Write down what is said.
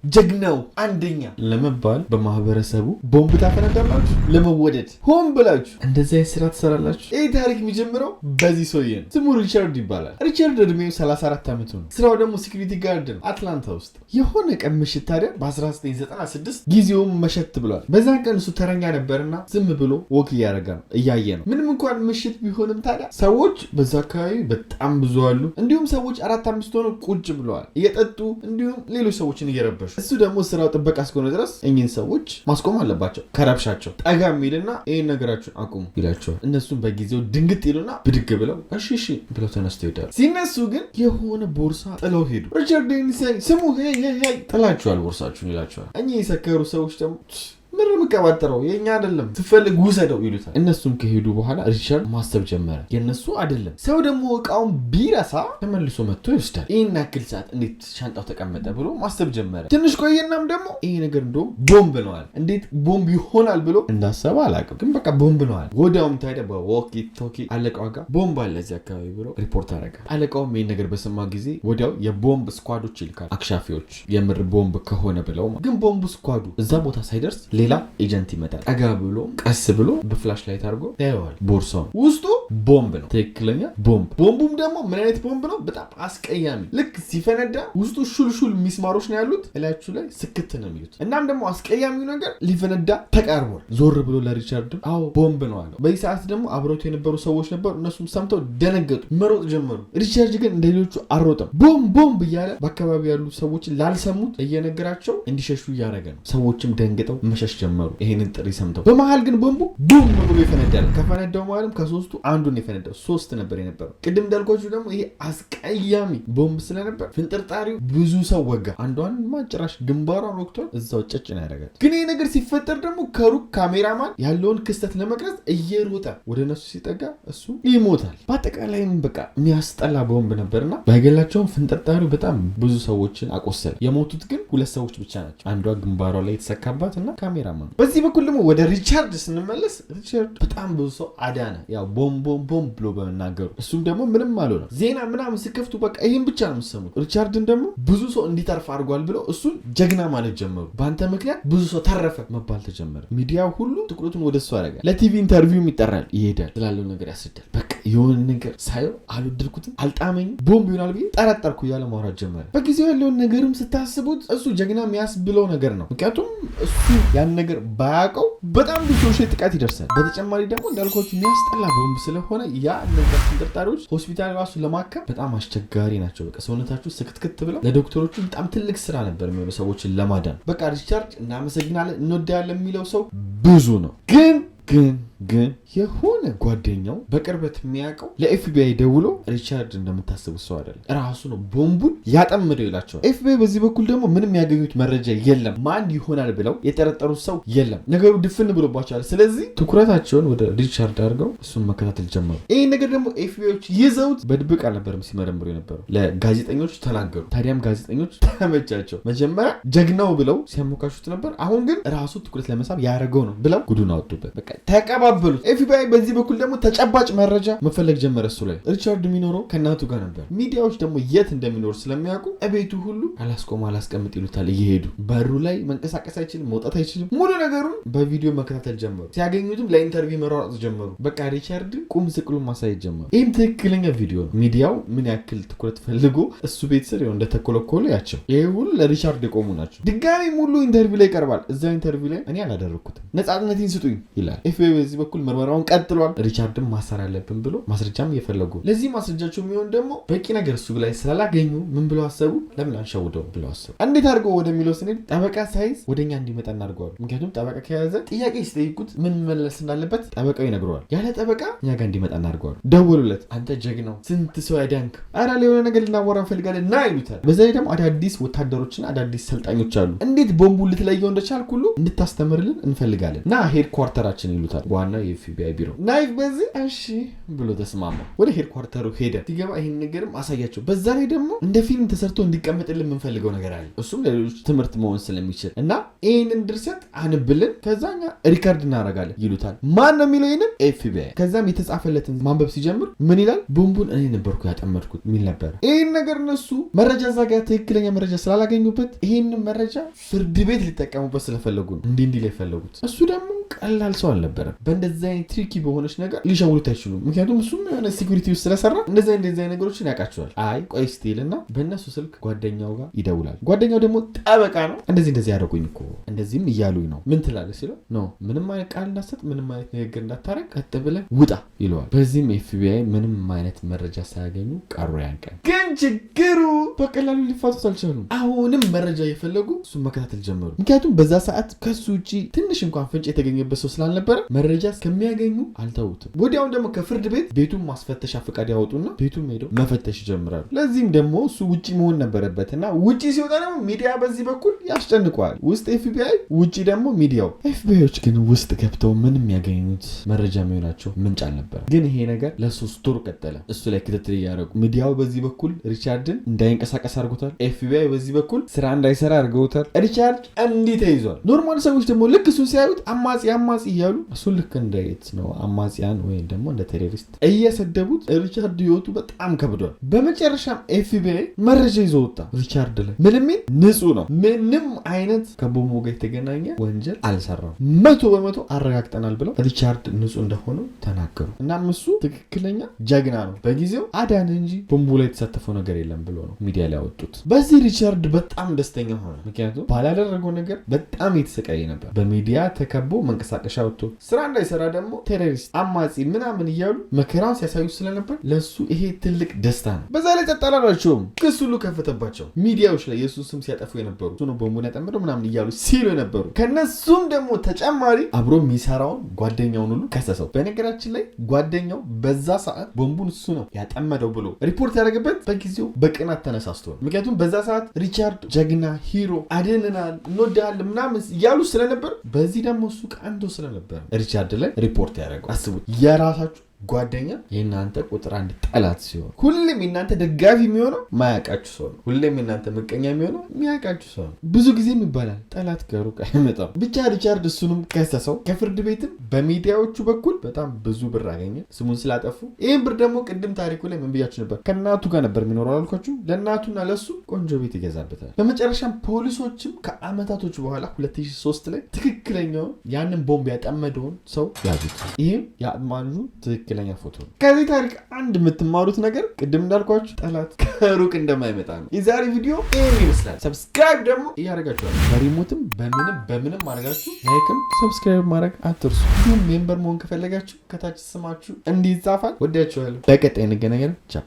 ጀግናው አንደኛ ለመባል በማህበረሰቡ ቦምብ ታፈነዳላችሁ ለመወደድ ሆን ብላችሁ እንደዚህ አይነት ስራ ትሰራላችሁ። ይህ ታሪክ የሚጀምረው በዚህ ሰውዬ ነው። ስሙ ሪቻርድ ይባላል። ሪቻርድ እድሜው 34 ዓመቱ ነው። ስራው ደግሞ ሲኩሪቲ ጋርድ ነው አትላንታ ውስጥ። የሆነ ቀን ምሽት ታዲያ በ1996 ጊዜውም መሸት ብሏል። በዛን ቀን እሱ ተረኛ ነበርና ዝም ብሎ ወክ እያደረገ ነው እያየ ነው። ምንም እንኳን ምሽት ቢሆንም ታዲያ ሰዎች በዛ አካባቢ በጣም ብዙ አሉ። እንዲሁም ሰዎች 4-5 ሆነው ቁጭ ብለዋል እየጠጡ እንዲሁም ሌሎች ሰዎችን እየረበሹ። እሱ ደግሞ ስራው ጥበቃ እስከሆነ ድረስ እኚህን ሰዎች ማስቆም አለባቸው ከረብሻቸው። ጠጋ የሚልና ይህን ነገራችሁን አቁሙ ይላቸዋል። እነሱም በጊዜው ድንግጥ ይሉና ብድግ ብለው እሺ ብለው ተነስተው ይሄዳሉ። ሲነሱ ግን የሆነ ቦርሳ ጥለው ሄዱ። ሪቻርድ ስሙ ጥላችኋል ቦርሳችሁን ይላቸዋል። እኚህ የሰከሩ ሰዎች ደግሞ ምንም ቀባጥረው የኛ አይደለም ትፈልግ ውሰደው ይሉታል። እነሱም ከሄዱ በኋላ ሪቻርድ ማሰብ ጀመረ። የነሱ አይደለም። ሰው ደግሞ እቃውን ቢረሳ ተመልሶ መጥቶ ይወስዳል። ይሄን ያክል ሰዓት እንዴት ሻንጣው ተቀመጠ ብሎ ማሰብ ጀመረ። ትንሽ ቆየናም ደግሞ ይሄ ነገር እንደውም ቦምብ ነው አለ። እንዴት ቦምብ ይሆናል ብሎ እንዳሰበ አላውቅም፣ ግን በቃ ቦምብ ነው አለ። ወዲያውም ታዲያ በዎኪ ቶኪ አለቃው ጋር ቦምብ አለ እዚህ አካባቢ ብሎ ሪፖርት አደረገ። አለቃውም ይሄን ነገር በሰማ ጊዜ ወዲያው የቦምብ ስኳዶች ይልካል። አክሻፊዎች የምር ቦምብ ከሆነ ብለው። ግን ቦምብ ስኳዱ እዛ ቦታ ሳይደርስ ሌላ ኤጀንት ይመጣል። ጠጋ ብሎ ቀስ ብሎ በፍላሽ ላይት አድርጎ ያየዋል። ቦርሳውን ውስጡ ቦምብ ነው፣ ትክክለኛ ቦምብ። ቦምቡም ደግሞ ምን አይነት ቦምብ ነው? በጣም አስቀያሚ። ልክ ሲፈነዳ ውስጡ ሹልሹል ሚስማሮች ነው ያሉት፣ እላያችሁ ላይ ስክት ነው የሚሉት። እናም ደግሞ አስቀያሚው ነገር ሊፈነዳ ተቃርቧል። ዞር ብሎ ለሪቻርድ አዎ ቦምብ ነው አለው። በዚህ ሰዓት ደግሞ አብረውት የነበሩ ሰዎች ነበሩ። እነሱም ሰምተው ደነገጡ፣ መሮጥ ጀመሩ። ሪቻርድ ግን እንደሌሎቹ አልሮጠም። ቦምብ እያለ በአካባቢ ያሉ ሰዎችን ላልሰሙት እየነገራቸው እንዲሸሹ እያደረገ ነው። ሰዎችም ደንግጠው መሸሽ ጀመሩ ይሄንን ጥሪ ሰምተው። በመሃል ግን ቦምቡ ቡም ብሎ ይፈነዳል። ከፈነዳው ማለም ከሶስቱ አንዱን የፈነዳው 3 ነበር የነበረው። ቅድም እንዳልኳችሁ ደግሞ ይሄ አስቀያሚ ቦምብ ስለነበር ፍንጥርጣሪው ብዙ ሰው ወጋ። አንዷን ማጭራሽ ግንባሯን ወቅቷል፣ እዛው ጨጭ ነው ያደረጋት። ግን ይሄ ነገር ሲፈጠር ደግሞ ከሩቅ ካሜራማን ያለውን ክስተት ለመቅረጽ እየሮጠ ወደ እነሱ ሲጠጋ እሱ ይሞታል። በአጠቃላይም በቃ የሚያስጠላ ቦምብ ነበርና ባይገላቸውም ፍንጥርጣሪው በጣም ብዙ ሰዎችን አቆሰለ። የሞቱት ግን 2 ሰዎች ብቻ ናቸው። አንዷ ግንባሯ ላይ የተሰካባት እና ካሜራማን። በዚህ በኩል ደግሞ ወደ ሪቻርድ ስንመለስ ሪቻርድ በጣም ብዙ ሰው አዳነ፣ ያው ቦምብ ብሎ በመናገሩ። እሱም ደግሞ ምንም አልሆነም። ዜና ምናምን ሲከፍቱ በቃ ይሄን ብቻ ነው የምትሰሙት። ሪቻርድን ደግሞ ብዙ ሰው እንዲተርፍ አድርጓል ብለው እሱን ጀግና ማለት ጀመሩ። በአንተ ምክንያት ብዙ ሰው ተረፈ መባል ተጀመረ። ሚዲያው ሁሉ ትኩረቱን ወደሱ አደረገ። ለቲቪ ኢንተርቪውም ይጠራል፣ ይሄዳል፣ ስላለው ነገር ያስረዳል። በቃ የሆነ ነገር ሳየው አልወደድኩትም፣ አልጣመኝም፣ ቦምብ ይሆናል ብዬ ጠረጠርኩ እያለ ማውራት ጀመረ። በጊዜው ያለውን ነገርም ስታስቡት እሱ ጀግና የሚያስብለው ነገር ነው። ምክንያቱም እሱ ያን ነገር ባያውቀው በጣም ብዙ ሰዎች ጥቃት ይደርሳል። በተጨማሪ ደግሞ እንዳልኳችሁ የሚያስጠላ ቦምብ ስለሆነ ያ እነዚያ ተጠርጣሪዎች ሆስፒታል ራሱ ለማከም በጣም አስቸጋሪ ናቸው። በቃ ሰውነታችሁ ስክትክት ብለው ለዶክተሮቹ በጣም ትልቅ ስራ ነበር የሚሆነው ሰዎችን ለማዳን። በቃ ሪቻርድ እናመሰግናለን እንወዳለን የሚለው ሰው ብዙ ነው። ግን የሆነ ጓደኛው በቅርበት የሚያውቀው ለኤፍቢአይ ደውሎ ሪቻርድ እንደምታስቡት ሰው አይደለም፣ ራሱ ነው ቦምቡን ያጠምደው ይላቸዋል። ኤፍቢአይ በዚህ በኩል ደግሞ ምንም ያገኙት መረጃ የለም፣ ማን ይሆናል ብለው የጠረጠሩት ሰው የለም። ነገሩ ድፍን ብሎባቸዋል። ስለዚህ ትኩረታቸውን ወደ ሪቻርድ አድርገው እሱን መከታተል ጀመሩ። ይህ ነገር ደግሞ ኤፍቢአዮች ይዘውት በድብቅ አልነበረም ሲመረምሩ የነበረው፣ ለጋዜጠኞች ተናገሩ። ታዲያም ጋዜጠኞች ተመቻቸው። መጀመሪያ ጀግናው ብለው ሲያሞካሹት ነበር። አሁን ግን ራሱ ትኩረት ለመሳብ ያደረገው ነው ብለው ጉዱን አወጡበት። በቃ ተቀባበሉት። ኤፍቢአይ በዚህ በኩል ደግሞ ተጨባጭ መረጃ መፈለግ ጀመረ እሱ ላይ። ሪቻርድ የሚኖረው ከእናቱ ጋር ነበር። ሚዲያዎች ደግሞ የት እንደሚኖር ስለሚያውቁ እቤቱ ሁሉ አላስቀምጥ ይሉታል። እየሄዱ በሩ ላይ መንቀሳቀስ አይችልም፣ መውጣት አይችልም። ሙሉ ነገሩን በቪዲዮ መከታተል ጀመሩ። ሲያገኙትም ለኢንተርቪው መሯሯጥ ጀመሩ። በቃ ሪቻርድ ቁም ስቅሉን ማሳየት ጀመሩ። ይህም ትክክለኛ ቪዲዮ ነው። ሚዲያው ምን ያክል ትኩረት ፈልጎ እሱ ቤት ስር እንደተኮለኮሉ ያቸው። ይሄ ሁሉ ለሪቻርድ የቆሙ ናቸው። ድጋሚ ሙሉ ኢንተርቪው ላይ ይቀርባል። እዛ ኢንተርቪው ላይ እኔ አላደረኩትም፣ ነፃነቴን ስጡኝ ይላል። ኤፍቢአይ በዚህ በኩል ምርመራውን ቀጥሏል። ሪቻርድም ማሰር አለብን ብሎ ማስረጃም እየፈለጉ። ለዚህ ማስረጃቸው የሚሆን ደግሞ በቂ ነገር እሱ ላይ ስላላገኙ ምን ብለው አሰቡ? ለምን አንሸውደው ብለው አሰቡ። እንዴት አድርገው ወደሚለው ስንሄድ ጠበቃ ሳይዝ ወደኛ እንዲመጣ እናድርገዋል። ምክንያቱም ጠበቃ ከያዘ ጥያቄ ሲጠይቁት ምን መመለስ እንዳለበት ጠበቃው ይነግረዋል። ያለ ጠበቃ እኛ ጋር እንዲመጣ እናድርገዋል። ደወሉለት። አንተ ጀግናው ስንት ሰው ያዳንክ፣ ኧረ የሆነ ነገር ልናወራ እንፈልጋለን ና ይሉታል። በዛ ላይ ደግሞ አዳዲስ ወታደሮችና አዳዲስ ሰልጣኞች አሉ። እንዴት ቦምቡ ልትለየው እንደቻልክ ሁሉ እንድታስተምርልን እንፈልጋለን ና ሄድ ኳርተራችን ይሉታል። ዋና ዋና የኤፍቢአይ ቢሮ። ናይፍ በዚህ እሺ ብሎ ተስማማ። ወደ ሄድኳርተሩ ሄደ። ሲገባ ይሄን ነገርም አሳያቸው። በዛ ላይ ደግሞ እንደ ፊልም ተሰርቶ እንዲቀመጥልን የምንፈልገው ነገር አለ። እሱም ለሌሎች ትምህርት መሆን ስለሚችል እና ይህንን ድርሰት አንብልን ከዛኛ ሪካርድ እናደርጋለን ይሉታል። ማን ነው የሚለው? ይህንን ኤፍቢአይ። ከዛም የተጻፈለትን ማንበብ ሲጀምር ምን ይላል? ቦምቡን እኔ ነበርኩ ያጠመድኩት የሚል ነበር። ይህን ነገር እነሱ መረጃ እዛ ጋር ትክክለኛ መረጃ ስላላገኙበት ይህንን መረጃ ፍርድ ቤት ሊጠቀሙበት ስለፈለጉ ነው እንዲህ ላይ ፈለጉት። እሱ ደግሞ ቀላል ሰው አልነበረም። በእንደዚህ አይነት ትሪኪ በሆነች ነገር ሊሸውሉት አይችሉም። ምክንያቱም እሱም የሆነ ሲኩሪቲ ውስጥ ስለሰራ እንደዚህ ነገሮችን ያውቃቸዋል። አይ ቆይ ስቲል እና በእነሱ ስልክ ጓደኛው ጋር ይደውላል። ጓደኛው ደግሞ ጠበቃ ነው። እንደዚህ ያደረጉኝ እኮ እንደዚህም እያሉኝ ነው ምን ትላለህ ሲለው ኖ ምንም አይነት ቃል እንዳትሰጥ፣ ምንም አይነት ንግግር እንዳታረግ፣ ቀጥ ብለህ ውጣ ይለዋል። በዚህም ኤፍቢአይ ምንም አይነት መረጃ ሳያገኙ ቀሩ። ያንቀን ግን ችግሩ በቀላሉ ሊፋቱት አልቻሉም። አሁንም መረጃ እየፈለጉ እሱን መከታተል ጀመሩ። ምክንያቱም በዛ ሰዓት ከሱ ውጭ ትንሽ እንኳን ፍንጭ የተገኘበት ሰው ስላልነበረ መረጃ እስከሚያገኙ አልተውትም። ወዲያውም ደግሞ ከፍርድ ቤት ቤቱን ማስፈተሻ ፈቃድ ያወጡና ቤቱን ሄደው መፈተሽ ይጀምራሉ። ለዚህም ደግሞ እሱ ውጪ መሆን ነበረበትና ውጪ ሲወጣ ደግሞ ሚዲያ በዚህ በኩል ያስጨንቀዋል። ውስጥ ኤፍቢአይ፣ ውጪ ደግሞ ሚዲያው። ኤፍቢአዮች ግን ውስጥ ገብተው ምንም ያገኙት መረጃ የሚሆናቸው ምንጭ አልነበረ። ግን ይሄ ነገር ለሶስት ወር ቀጠለ። እሱ ላይ ክትትል እያደረጉ ሚዲያው በዚህ በኩል ሪቻርድን እንዳይንቀሳቀስ አድርጎታል። ኤፍቢአይ በዚህ በኩል ስራ እንዳይሰራ አድርገውታል። ሪቻርድ እንዲህ ተይዟል። ኖርማል ሰዎች ደግሞ ልክ እሱን ሲያዩት አማጺ እያሉ እሱን ልክ እንዴት ነው አማጺያን ወይም ደግሞ እንደ ቴሮሪስት እየሰደቡት ሪቻርድ ህይወቱ በጣም ከብዷል። በመጨረሻም ኤፍቢአይ መረጃ ይዞ ወጣ ሪቻርድ ላይ። ምንም ንጹህ ነው፣ ምንም አይነት ከቦምቡ ጋር የተገናኘ ወንጀል አልሰራም፣ 100% አረጋግጠናል ብለው ሪቻርድ ንጹህ እንደሆነ ተናገሩ። እናም እሱ ትክክለኛ ጀግና ነው፣ በጊዜው አዳን እንጂ ቦምቡ ላይ የተሳተፈው ነገር የለም ብሎ ነው ሚዲያ ላይ ያወጡት። በዚህ ሪቻርድ በጣም ደስተኛ ሆነ። ምክንያቱም ባላደረገው ነገር በጣም የተሰቃየ ነበር። በሚዲያ ተከቦ መንቀሳቀሻ ወጥቶ ስራ እንዳይሰራ ደግሞ ቴሮሪስት አማጺ ምናምን እያሉ መከራውን ሲያሳዩ ስለነበር ለሱ ይሄ ትልቅ ደስታ ነው። በዛ ላይ ጠጣላቸውም ክስ ሁሉ ከፈተባቸው። ሚዲያዎች ላይ የሱ ስም ሲያጠፉ የነበሩ እሱ ነው ቦምቡን ያጠመደው ምናምን እያሉ ሲሉ የነበሩ። ከነሱም ደግሞ ተጨማሪ አብሮ የሚሰራውን ጓደኛውን ሁሉ ከሰሰው። በነገራችን ላይ ጓደኛው በዛ ሰዓት ቦምቡን እሱ ነው ያጠመደው ብሎ ሪፖርት ያደረገበት በጊዜው በቅናት ተነሳስቶ ነው። ምክንያቱም በዛ ሰዓት ሪቻርድ ጀግና ሂሮ አድንናል እንወዳለን ምናምን እያሉ ስለነበር በዚህ ደግሞ እሱ ቀንዶ ስለነበር ሪቻርድ ላይ ሪፖርት ያደረገው። አስቡት የራሳችሁ ጓደኛ የእናንተ ቁጥር አንድ ጠላት ሲሆን ሁሌም የእናንተ ደጋፊ የሚሆነው ማያውቃችሁ ሰው ነው። ሁሌም የእናንተ ምቀኛ የሚሆነው የሚያውቃችሁ ሰው ነው። ብዙ ጊዜም ይባላል ጠላት ከሩቅ አይመጣም። ብቻ ሪቻርድ እሱንም ከሰሰው። ከፍርድ ቤትም በሚዲያዎቹ በኩል በጣም ብዙ ብር አገኘ ስሙን ስላጠፉ። ይህን ብር ደግሞ ቅድም ታሪኩ ላይ ምን ብያችሁ ነበር? ከእናቱ ጋር ነበር የሚኖረው አልኳችሁ። ለእናቱና ለሱ ቆንጆ ቤት ይገዛበታል። በመጨረሻም ፖሊሶችም ከአመታቶች በኋላ 2003 ላይ ትክክለኛውን ያንን ቦምብ ያጠመደውን ሰው ያዙት። ይህም የአጥማጁ ትክክለኛ ፎቶ ነው። ከዚህ ታሪክ አንድ የምትማሩት ነገር ቅድም እንዳልኳችሁ ጠላት ከሩቅ እንደማይመጣ ነው። የዛሬ ቪዲዮ ይሄን ይመስላል። ሰብስክራይብ ደግሞ እያደረጋችኋል። በሪሞትም በምንም አድርጋችሁ ላይክም ሰብስክራይብ ማድረግ አትርሱ። ሜምበር መሆን ከፈለጋችሁ ከታች ስማችሁ እንዲጻፋል። ወዳችኋለሁ። በቀጣይ እንገናኛለን። ቻው